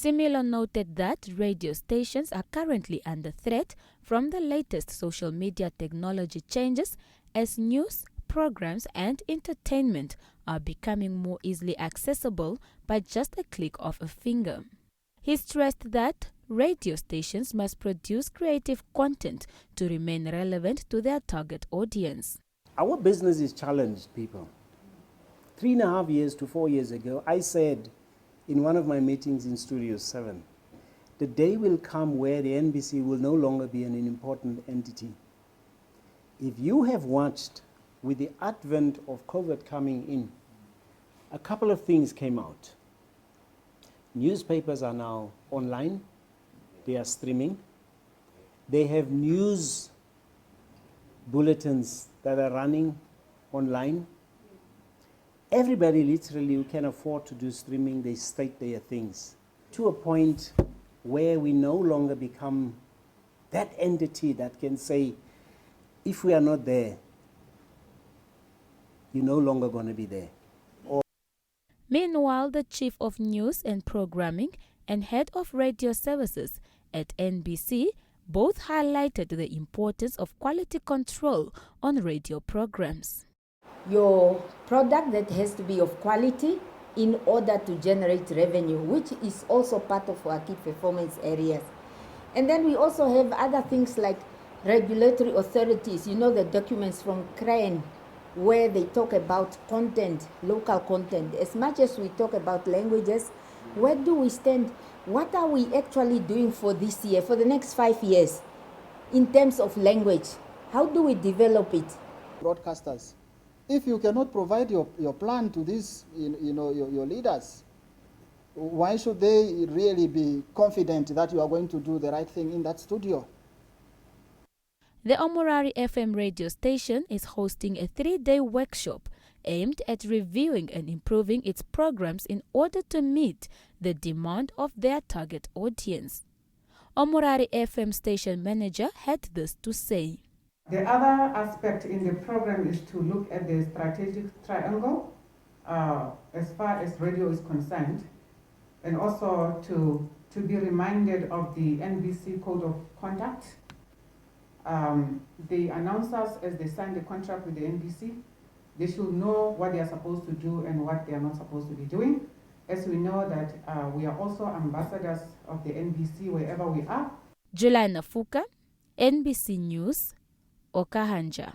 Similo noted that radio stations are currently under threat from the latest social media technology changes as news, programs and entertainment are becoming more easily accessible by just a click of a finger. He stressed that radio stations must produce creative content to remain relevant to their target audience. Our business is challenged, people. 3.5 years to 4 years ago, I said in one of my meetings in Studio 7, the day will come where the NBC will no longer be an important entity. If you have watched, with the advent of COVID coming in, a couple of things came out. Newspapers are now online, they are streaming, they have news bulletins that are running online. Everybody literally who can afford to do streaming, they state their things to a point where we no longer become that entity that can say, if we are not there, you're no longer going to be there. Meanwhile, the Chief of News and Programming and Head of Radio Services at NBC both highlighted the importance of quality control on radio programs. Your product that has to be of quality in order to generate revenue, which is also part of our key performance areas. And then we also have other things like regulatory authorities, the documents from CRAN, where they talk about content, local content. As much as we talk about languages, where do we stand? What are we actually doing for this year, for the next 5 years, in terms of language? How do we develop it? Broadcasters, if you cannot provide your plan to these, your leaders, why should they really be confident that you are going to do the right thing in that studio? The Omorari FM radio station is hosting a 3-day workshop aimed at reviewing and improving its programs in order to meet the demand of their target audience. Omorari FM station manager had this to say. The other aspect in the program is to look at the strategic triangle as far as radio is concerned, and also to be reminded of the NBC Code of Conduct. The announcers, as they sign the contract with the NBC, they should know what they are supposed to do and what they are not supposed to be doing. As we know that we are also ambassadors of the NBC wherever we are. July Nafuka, NBC News, Okahanja.